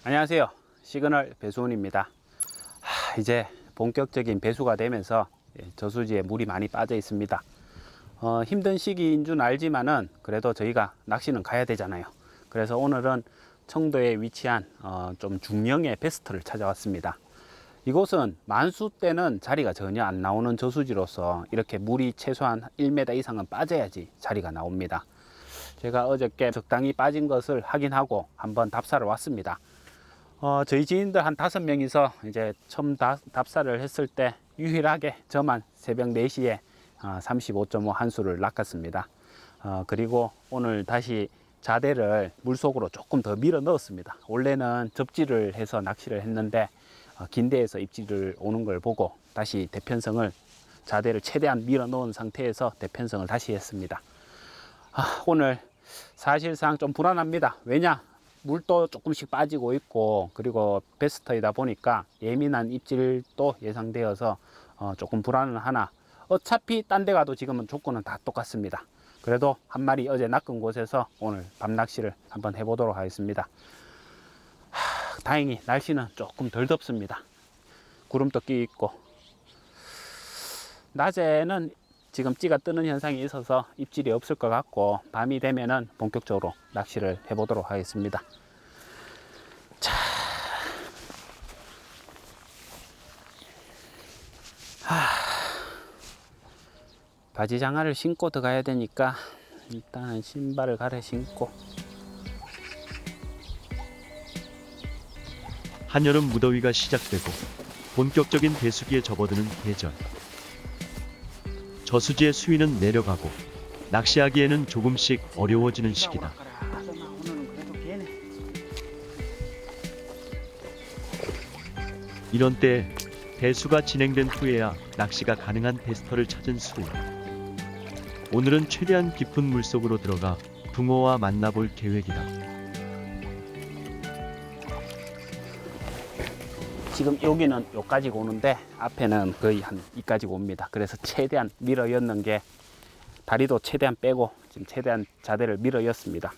안녕하세요. 시그널 배수훈입니다. 이제 본격적인 배수가 되면서 저수지에 물이 많이 빠져 있습니다. 힘든 시기인 줄 알지만은 그래도 저희가 낚시는 가야 되잖아요. 그래서 오늘은 청도에 위치한 좀 중형의 베스트를 찾아왔습니다. 이곳은 만수 때는 자리가 전혀 안 나오는 저수지로서 이렇게 물이 최소한 1m 이상은 빠져야지 자리가 나옵니다. 제가 어저께 적당히 빠진 것을 확인하고 한번 답사를 왔습니다. 저희 지인들 한 5명이서 이제 처음 답사를 했을 때 유일하게 저만 새벽 4시에 35.5 한수를 낚았습니다. 그리고 오늘 다시 자대를 물속으로 조금 더 밀어 넣었습니다. 원래는 접지를 해서 낚시를 했는데 긴 데에서 입질을 오는 걸 보고 다시 대편성을 자대를 최대한 밀어 넣은 상태에서 대편성을 다시 했습니다. 오늘 사실상 좀 불안합니다. 왜냐? 물도 조금씩 빠지고 있고 그리고 베스터이다 보니까 예민한 입질도 예상되어서 조금 불안은 하나, 어차피 딴 데 가도 지금은 조건은 다 똑같습니다. 그래도 한 마리 어제 낚은 곳에서 오늘 밤 낚시를 한번 해보도록 하겠습니다. 다행히 날씨는 조금 덜 덥습니다. 구름도 끼 있고 낮에는 지금 찌가 뜨는 현상이 있어서 입질이 없을 것 같고 밤이 되면은 본격적으로 낚시를 해보도록 하겠습니다. 자, 바지 장화를 신고 들어가야 되니까 일단은 신발을 갈아 신고. 한여름 무더위가 시작되고 본격적인 배수기에 접어드는 계절. 저수지의 수위는 내려가고 낚시하기에는 조금씩 어려워지는 시기다. 이런 때 배수가 진행된 후에야 낚시가 가능한 베스터를 찾은 수훈. 오늘은 최대한 깊은 물속으로 들어가 붕어와 만나볼 계획이다. 지금 여기는 여기까지 오는데 앞에는 거의 한 이까지 옵니다. 그래서 최대한 밀어 였는 게 다리도 최대한 빼고 지금 최대한 자대를 밀어 였습니다.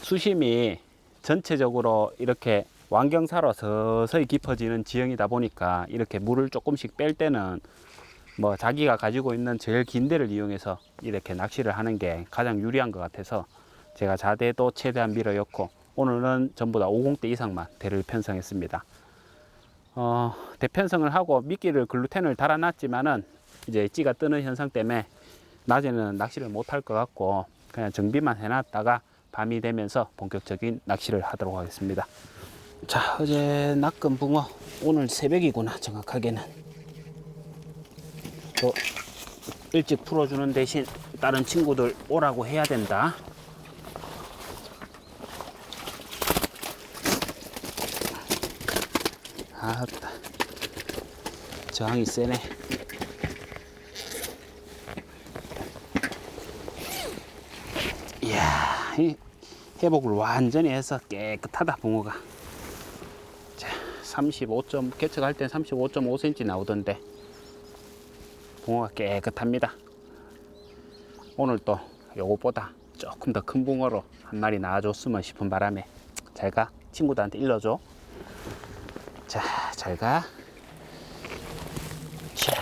수심이 전체적으로 이렇게 완경사로 서서히 깊어지는 지형이다 보니까 이렇게 물을 조금씩 뺄 때는 뭐 자기가 가지고 있는 제일 긴 데를 이용해서 이렇게 낚시를 하는 게 가장 유리한 것 같아서 제가 자대도 최대한 밀어 였고 오늘은 전부 다 50대 이상만 대를 편성했습니다. 대편성을 하고 미끼를 글루텐을 달아놨지만은 이제 찌가 뜨는 현상 때문에 낮에는 낚시를 못할 것 같고 그냥 정비만 해놨다가 밤이 되면서 본격적인 낚시를 하도록 하겠습니다. 자, 어제 낚은 붕어 오늘 새벽이구나. 정확하게는 또 일찍 풀어주는 대신 다른 친구들 오라고 해야 된다. 아따, 저항이 세네. 이야, 회복을 완전히 해서 깨끗하다 붕어가. 자, 35점 개척할 땐 35.5cm 나오던데 붕어가 깨끗합니다. 오늘 또 요것보다 조금 더 큰 붕어로 한 마리 나와줬으면 싶은 바람에 잘가. 친구들한테 일러줘. 자, 잘가. 자.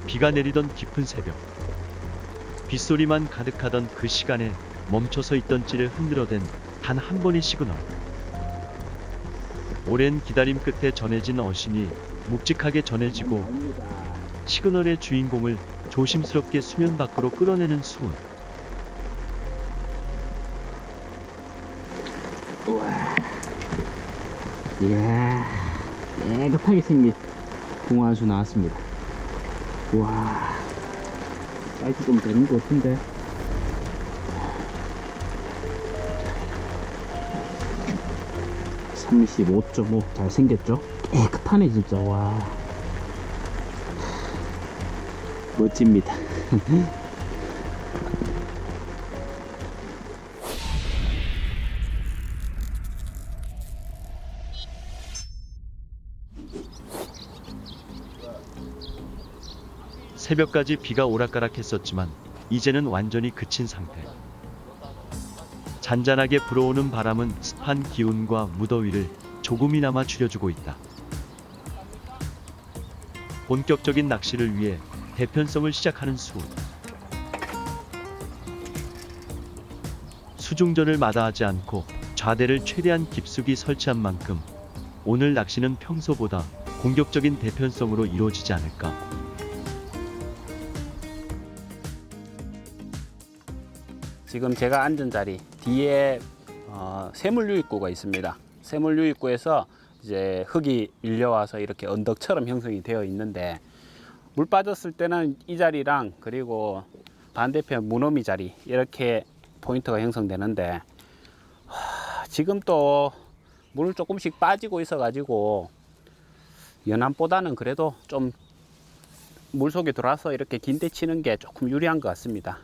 비가 내리던 깊은 새벽. 빗소리만 가득하던 그 시간에 멈춰서 있던 찌를 흔들어댄 단 한 번의 시그널. 오랜 기다림 끝에 전해진 어신이 묵직하게 전해지고 시그널의 주인공을 조심스럽게 수면 밖으로 끌어내는 수훈. 우와. 이야, 깨끗하게 생긴 붕어 한 수 나왔습니다. 우와, 사이즈 좀 되는 것 같은데. (35.5) 잘생겼죠? 깨끗하네 진짜. 와, 멋집니다. 새벽까지 비가 오락가락했었지만 이제는 완전히 그친 상태. 잔잔하게 불어오는 바람은 습한 기온과 무더위를 조금이나마 줄여주고 있다. 본격적인 낚시를 위해 대편성을 시작하는 수훈. 수중전을 마다하지 않고 좌대를 최대한 깊숙이 설치한 만큼 오늘 낚시는 평소보다 공격적인 대편성으로 이루어지지 않을까. 지금 제가 앉은 자리 뒤에 샘물유입구가 있습니다. 샘물유입구에서 이제 흙이 밀려와서 이렇게 언덕처럼 형성이 되어 있는데, 물 빠졌을 때는 이 자리랑 그리고 반대편 무너미 자리 이렇게 포인트가 형성되는데, 지금 또 물 조금씩 빠지고 있어 가지고 연암보다는 그래도 좀 물속에 들어와서 이렇게 긴대 치는 게 조금 유리한 것 같습니다.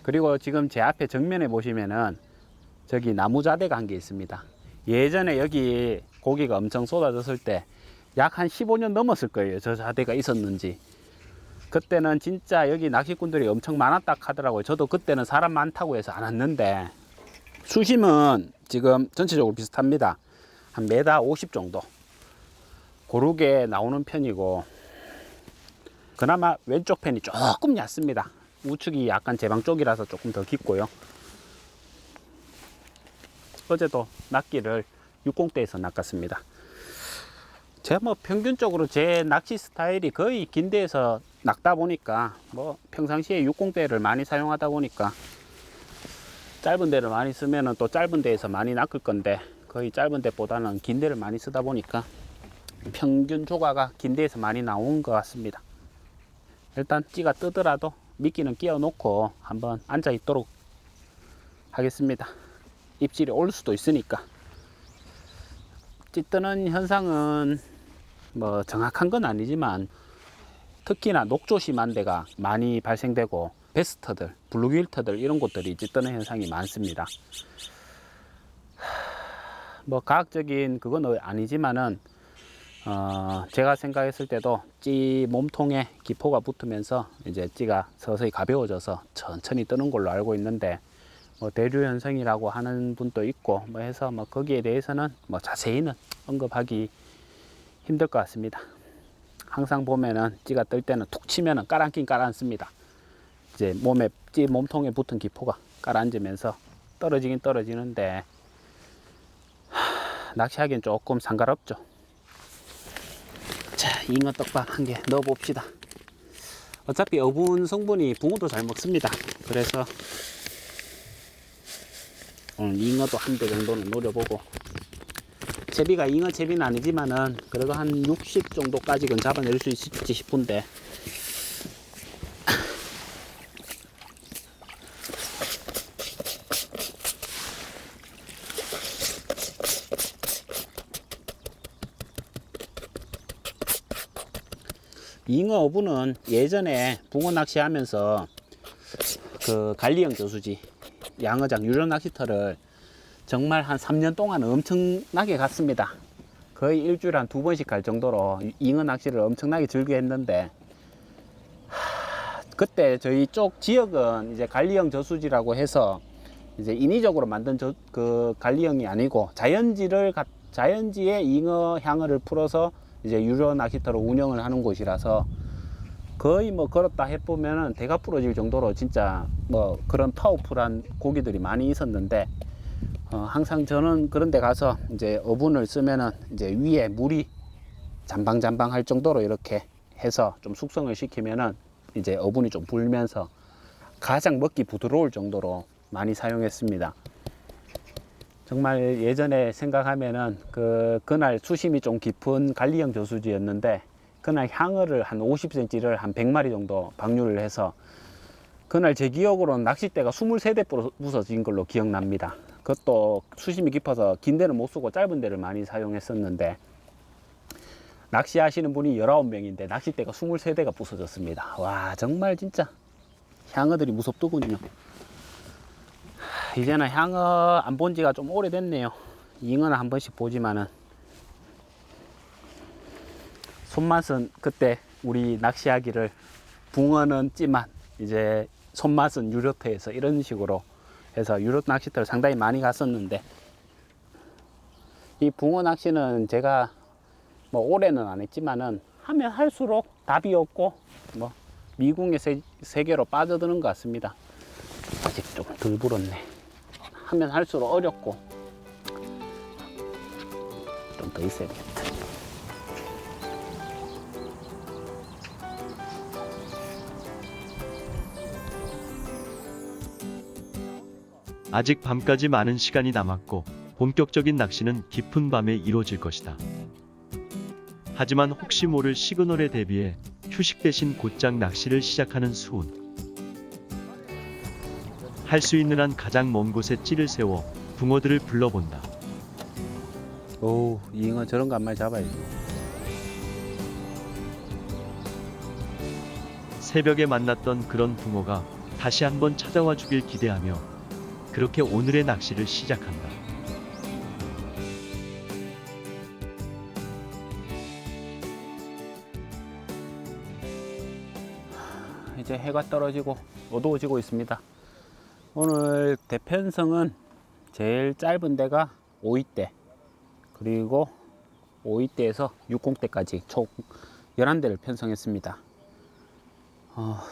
그리고 지금 제 앞에 정면에 보시면은 저기 나무자대가 한 개 있습니다. 예전에 여기 고기가 엄청 쏟아졌을 때 약 한 15년 넘었을 거예요. 저 자대가 있었는지. 그때는 진짜 여기 낚시꾼들이 엄청 많았다 하더라고요. 저도 그때는 사람 많다고 해서 안 왔는데, 수심은 지금 전체적으로 비슷합니다. 한 메다 50 정도 고르게 나오는 편이고, 그나마 왼쪽 편이 조금 얕습니다. 우측이 약간 제방 쪽이라서 조금 더 깊고요. 어제도 낚기를 60대에서 낚았습니다. 제가 뭐 평균적으로 제 낚시 스타일이 거의 긴 데에서 낚다 보니까, 뭐 평상시에 60대를 많이 사용하다 보니까 짧은 데를 많이 쓰면은 또 짧은 데에서 많이 낚을 건데, 거의 짧은 데보다는 긴 데를 많이 쓰다 보니까 평균 조과가 긴 데에서 많이 나온 것 같습니다. 일단 찌가 뜨더라도 미끼는 끼워 놓고 한번 앉아 있도록 하겠습니다. 입질이 올 수도 있으니까. 찌 뜨는 현상은 뭐 정확한 건 아니지만 특히나 녹조 심한 데가 많이 발생되고, 베스터들, 블루길터들 이런 곳들이 찌 뜨는 현상이 많습니다. 뭐 과학적인 그건 아니지만은 제가 생각했을 때도 찌 몸통에 기포가 붙으면서 이제 찌가 서서히 가벼워져서 천천히 뜨는 걸로 알고 있는데, 뭐 대류 현상이라고 하는 분도 있고 뭐 해서 뭐 거기에 대해서는 뭐 자세히는 언급하기 힘들 것 같습니다. 항상 보면은 찌가 뜰 때는 툭 치면은 깔아앉긴 깔아앉습니다. 이제 찌 몸통에 붙은 기포가 깔아앉으면서 떨어지긴 떨어지는데, 낚시하기엔 조금 상가롭죠. 자, 잉어 떡밥 한 개 넣어 봅시다. 어차피 어분 성분이 붕어도 잘 먹습니다. 그래서 오늘 잉어도 한 대 정도는 노려보고, 채비가 잉어 채비는 아니지만은 그래도 한 60 정도까지는 잡아낼 수 있을지 싶은데, 잉어 어부는 예전에 붕어 낚시하면서 그 관리형 저수지, 양어장 유료 낚시터를 정말 한 3년 동안 엄청나게 갔습니다. 거의 일주일에 한 2번씩 갈 정도로 잉어 낚시를 엄청나게 즐겨 했는데, 그때 저희 쪽 지역은 이제 관리형 저수지라고 해서 이제 인위적으로 만든 그 관리형이 아니고 자연지에 잉어 향어를 풀어서 이제 유료 낚시터로 운영을 하는 곳이라서, 거의 뭐 걸었다 해보면은 대가 부러질 정도로 진짜 뭐 그런 파워풀한 고기들이 많이 있었는데, 항상 저는 그런 데 가서 이제 어분을 쓰면은 이제 위에 물이 잠방잠방 할 정도로 이렇게 해서 좀 숙성을 시키면은 이제 어분이 좀 불면서 가장 먹기 부드러울 정도로 많이 사용했습니다. 정말 예전에 생각하면은 그날 수심이 좀 깊은 관리형 저수지였는데, 그날 향어를 한 50cm를 한 100마리 정도 방류를 해서, 그날 제 기억으로는 낚싯대가 23대 부서진 걸로 기억납니다. 그것도 수심이 깊어서 긴 데는 못 쓰고 짧은 데를 많이 사용했었는데, 낚시하시는 분이 19명인데 낚싯대가 23대가 부서졌습니다. 와, 정말 진짜 향어들이 무섭더군요. 이제는 향어 안 본 지가 좀 오래됐네요. 잉어는 한 번씩 보지만은 손맛은 그때 우리 낚시하기를 붕어는 찌만 이제 손맛은 유로트에서 이런 식으로 해서 유로 낚시터를 상당히 많이 갔었는데, 이 붕어 낚시는 제가 뭐 올해는 안 했지만은 하면 할수록 답이 없고 뭐 미궁의 세계로 빠져드는 것 같습니다. 아직 좀 덜 불었네. 하면 할수록 어렵고 좀 더 있어야 되겠다. 아직 밤까지 많은 시간이 남았고 본격적인 낚시는 깊은 밤에 이루어질 것이다. 하지만 혹시 모를 시그널에 대비해 휴식 대신 곧장 낚시를 시작하는 수훈. 할 수 있는 한 가장 먼 곳에 찌를 세워 붕어들을 불러본다. 오, 잉어 저런 거 한 마리 잡아야지. 새벽에 만났던 그런 붕어가 다시 한번 찾아와 주길 기대하며 그렇게 오늘의 낚시를 시작한다. 이제 해가 떨어지고 어두워지고 있습니다. 오늘 대편성은 제일 짧은 데가 5위대, 그리고 5위대에서 60대까지 총 11대를 편성했습니다.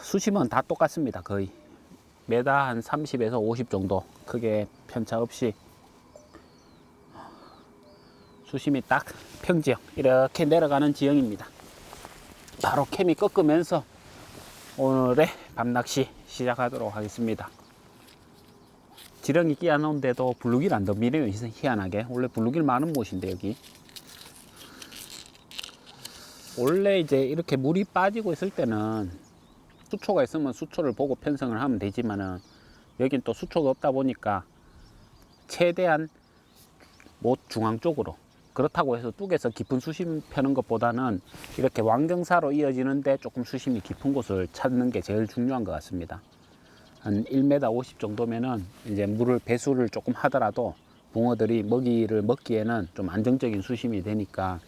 수심은 다 똑같습니다. 거의 메다 한 30에서 50 정도, 크게 편차 없이 수심이 딱 평지형 이렇게 내려가는 지형입니다. 바로 캠이 꺾으면서 오늘의 밤낚시 시작하도록 하겠습니다. 지렁이 끼워놓은데도 블루길 안 덤비네요. 희한하게. 원래 블루길 많은 곳인데 여기. 원래 이제 이렇게 물이 빠지고 있을 때는 수초가 있으면 수초를 보고 편성을 하면 되지만은, 여긴 또 수초가 없다 보니까 최대한 못 중앙 쪽으로, 그렇다고 해서 뚝에서 깊은 수심 펴는 것보다는 이렇게 왕경사로 이어지는데 조금 수심이 깊은 곳을 찾는 게 제일 중요한 것 같습니다. 한 1m 50 정도면은 이제 물을 배수를 조금 하더라도 붕어들이 먹이를 먹기에는 좀 안정적인 수심이 되니까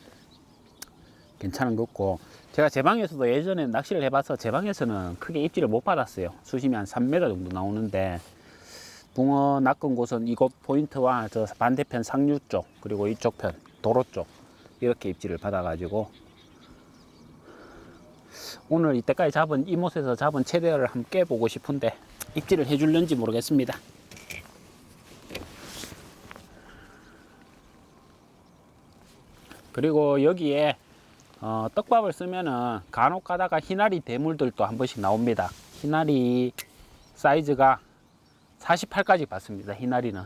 괜찮은 것 같고, 제가 제 방에서도 예전에 낚시를 해봐서 제 방에서는 크게 입질을 못 받았어요. 수심이 한 3m 정도 나오는데, 붕어 낚은 곳은 이곳 포인트와 저 반대편 상류 쪽, 그리고 이쪽 편 도로 쪽 이렇게 입질을 받아가지고, 오늘 이때까지 잡은 이곳에서 잡은 최대어를 한번 깨보고 싶은데 입질을 해줄는지 모르겠습니다. 그리고 여기에 떡밥을 쓰면은 간혹 가다가 희나리 대물들도 한 번씩 나옵니다. 희나리 사이즈가 48까지 봤습니다. 희나리는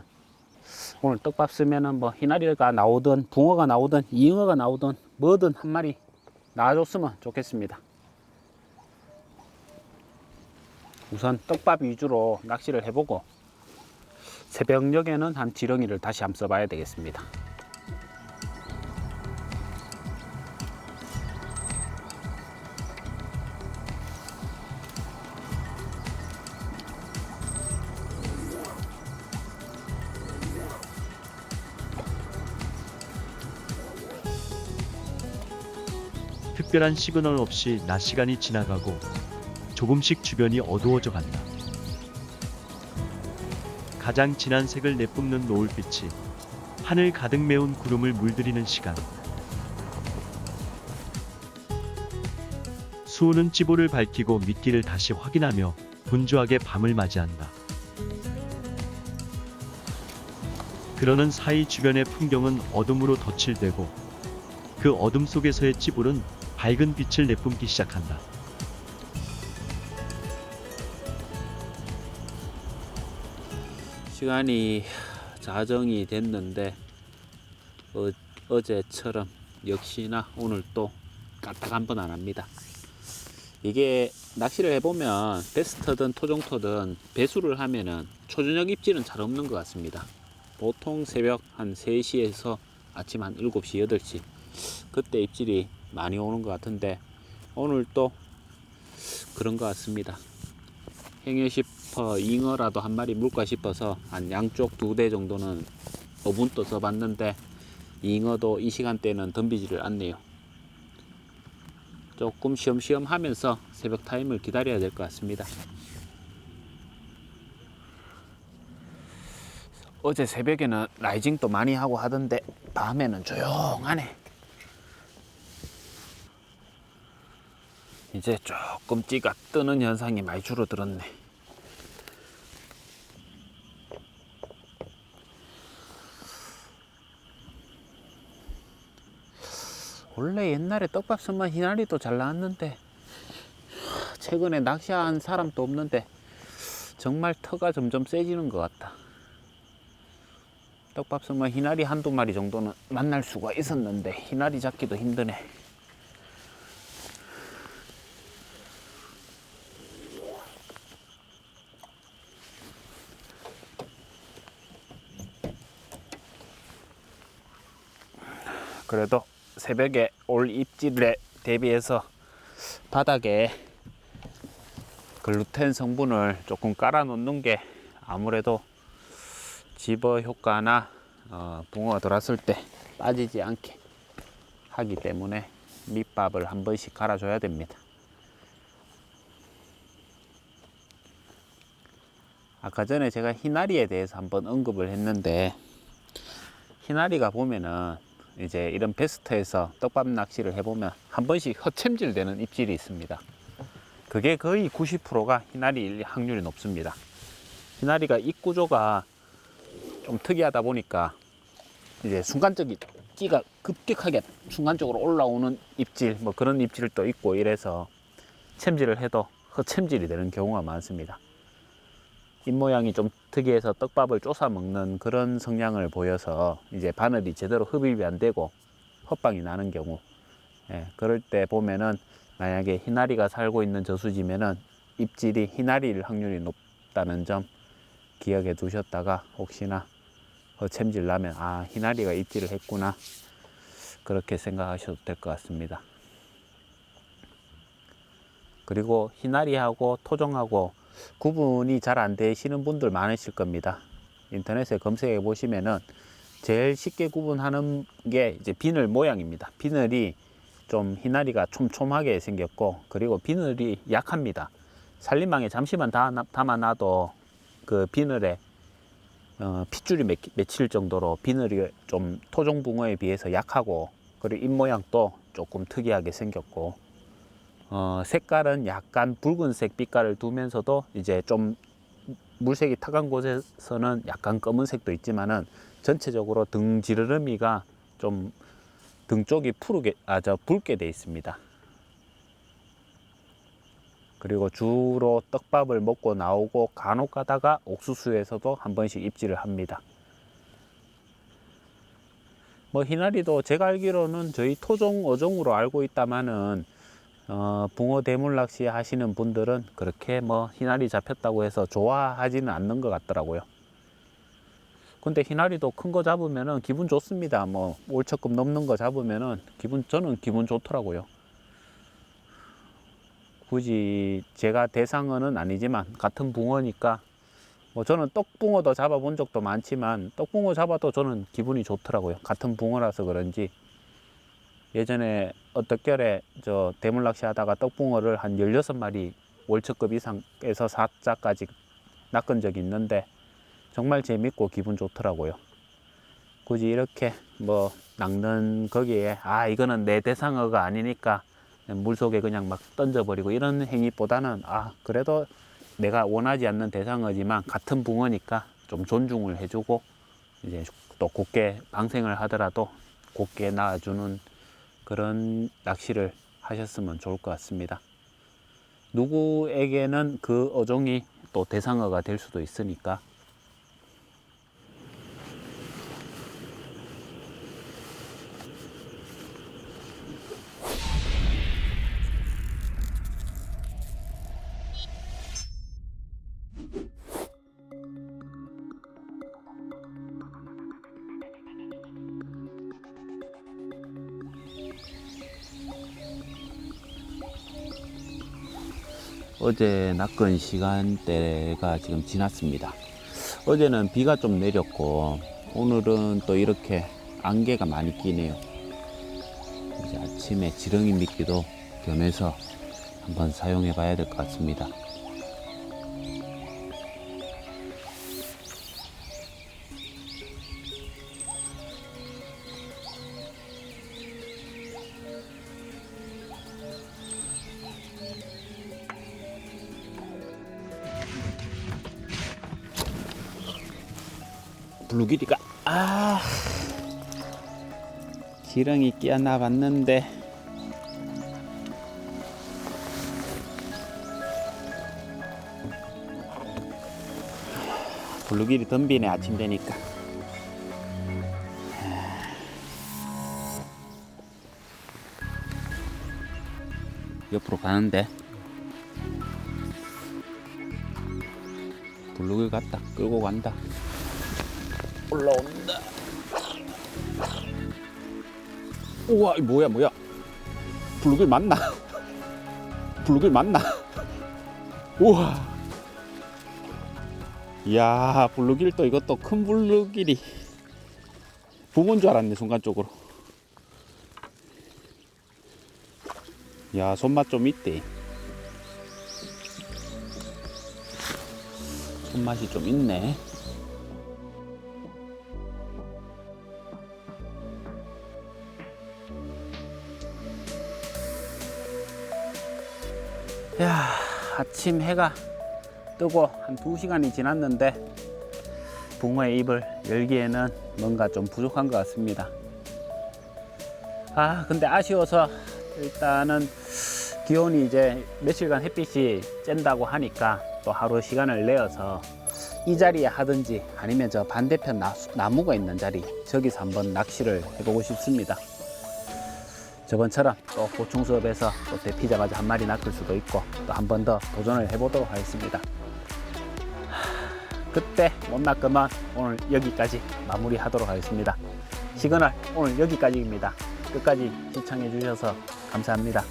오늘 떡밥 쓰면은 뭐 희나리가 나오든 붕어가 나오든 잉어가 나오든 뭐든 한 마리 나와줬으면 좋겠습니다. 우선 떡밥 위주로 낚시를 해보고 새벽녘에는 한 지렁이를 다시 한번 써봐야 되겠습니다. 특별한 시그널 없이 낮 시간이 지나가고 조금씩 주변이 어두워져 간다. 가장 진한 색을 내뿜는 노을빛이 하늘 가득 메운 구름을 물들이는 시간. 수호는 찌보를 밝히고 미끼를 다시 확인하며 분주하게 밤을 맞이한다. 그러는 사이 주변의 풍경은 어둠으로 덧칠되고 그 어둠 속에서의 찌불은 밝은 빛을 내뿜기 시작한다. 시간이 자정이 됐는데 어제처럼 역시나 오늘 또 까딱 한 번 안 합니다. 이게 낚시를 해보면 베스터든 토종토든 배수를 하면은 초저녁 입질은 잘 없는 것 같습니다. 보통 새벽 한 3시에서 아침 한 7시, 8시 그때 입질이 많이 오는 것 같은데 오늘 또 그런 것 같습니다. 행여 싶어 잉어라도 한 마리 물까 싶어서 한 양쪽 2대 정도는 어분떠 써봤는데 잉어도 이 시간대는 덤비지를 않네요. 조금 쉬엄쉬엄 하면서 새벽 타임을 기다려야 될 것 같습니다. 어제 새벽에는 라이징도 많이 하고 하던데 밤에는 조용하네. 이제 조금 찌가 뜨는 현상이 많이 줄어들었네. 원래 옛날에 떡밥 쓰면 희나리도 잘 나왔는데 최근에 낚시한 사람도 없는데 정말 터가 점점 세지는 것 같다. 떡밥 쓰면 희나리 한두 마리 정도는 만날 수가 있었는데 희나리 잡기도 힘드네. 그래도 새벽에 올 입질에 대비해서 바닥에 글루텐 성분을 조금 깔아 놓는 게 아무래도 집어 효과나 붕어가 들어왔을 때 빠지지 않게 하기 때문에 밑밥을 한 번씩 갈아 줘야 됩니다. 아까 전에 제가 희나리에 대해서 한번 언급을 했는데, 희나리가 보면은 이제 이런 베스트에서 떡밥 낚시를 해보면 한 번씩 허챔질 되는 입질이 있습니다. 그게 거의 90%가 희나리일 확률이 높습니다. 희나리가 입 구조가 좀 특이하다 보니까 이제 순간적인 찌가 급격하게 순간적으로 올라오는 입질, 뭐 그런 입질도 있고 이래서 챔질을 해도 허챔질이 되는 경우가 많습니다. 입 모양이 좀 특이해서 떡밥을 쪼사 먹는 그런 성향을 보여서 이제 바늘이 제대로 흡입이 안 되고 헛방이 나는 경우, 그럴 때 보면은 만약에 희나리가 살고 있는 저수지면은 입질이 희나리일 확률이 높다는 점 기억해 두셨다가 혹시나 챔질 나면 아, 희나리가 입질을 했구나, 그렇게 생각하셔도 될 것 같습니다. 그리고 희나리하고 토종하고 구분이 잘 안 되시는 분들 많으실 겁니다. 인터넷에 검색해 보시면은 제일 쉽게 구분하는 게 이제 비늘 모양입니다. 비늘이 좀 희나리가 촘촘하게 생겼고, 그리고 비늘이 약합니다. 산림망에 잠시만 담아놔도 그 비늘에 핏줄이 맺힐 정도로 비늘이 좀 토종붕어에 비해서 약하고, 그리고 입 모양도 조금 특이하게 생겼고, 색깔은 약간 붉은색 빛깔을 두면서도 이제 좀 물색이 탁한 곳에서는 약간 검은색도 있지만은 전체적으로 등 지르르미가 좀 등 쪽이 붉게 되어 있습니다. 그리고 주로 떡밥을 먹고 나오고 간혹 가다가 옥수수에서도 한 번씩 입질을 합니다. 뭐 희나리도 제가 알기로는 저희 토종 어종으로 알고 있다마는 붕어 대물 낚시 하시는 분들은 그렇게 뭐 희나리 잡혔다고 해서 좋아하지는 않는 것 같더라고요. 근데 희나리도 큰 거 잡으면은 기분 좋습니다. 뭐 올처급 넘는 거 잡으면은 저는 기분 좋더라고요. 굳이 제가 대상어는 아니지만 같은 붕어니까 뭐 저는 떡붕어도 잡아본 적도 많지만 떡붕어 잡아도 저는 기분이 좋더라고요. 같은 붕어라서 그런지. 예전에 어떻게 저 대물 낚시 하다가 떡붕어를 한 16마리 월처급 이상에서 4자까지 낚은 적이 있는데 정말 재밌고 기분 좋더라고요. 굳이 이렇게 뭐 낚는 거기에 아, 이거는 내 대상어가 아니니까 물속에 그냥 막 던져버리고 이런 행위보다는 아, 그래도 내가 원하지 않는 대상어지만 같은 붕어니까 좀 존중을 해주고 이제 또 곱게 방생을 하더라도 곱게 놔주는 그런 낚시를 하셨으면 좋을 것 같습니다. 누구에게는 그 어종이 또 대상어가 될 수도 있으니까. 어제 낚은 시간대가 지금 지났습니다. 어제는 비가 좀 내렸고 오늘은 또 이렇게 안개가 많이 끼네요. 이제 아침에 지렁이 미끼도 겸해서 한번 사용해 봐야 될 것 같습니다. 블루기리가 지렁이 끼었나 봤는데 블루기리 덤비네. 아침 되니까. 옆으로 가는데 블루길 갔다 끌고 간다. 올라온다. 우와, 이 뭐야 블루길 맞나? 블루길 맞나? 우와, 이야, 블루길 또 이것도 큰 블루길이 붕어인 줄 알았네 순간적으로. 야, 손맛 좀 있대. 손맛이 좀 있네. 야, 아침 해가 뜨고 한 2시간이 지났는데 붕어의 입을 열기에는 뭔가 좀 부족한 것 같습니다. 근데 아쉬워서 일단은 기온이 이제 며칠간 햇빛이 쬐다고 하니까 또 하루 시간을 내어서 이 자리에 하든지 아니면 저 반대편 나무가 있는 자리 저기서 한번 낚시를 해보고 싶습니다. 저번처럼 또 보충 수업에서 또 데피자마자 한 마리 낚을 수도 있고 또 한 번 더 도전을 해보도록 하겠습니다. 그때 못 낚으면 오늘 여기까지 마무리하도록 하겠습니다. 시그널 오늘 여기까지입니다. 끝까지 시청해 주셔서 감사합니다.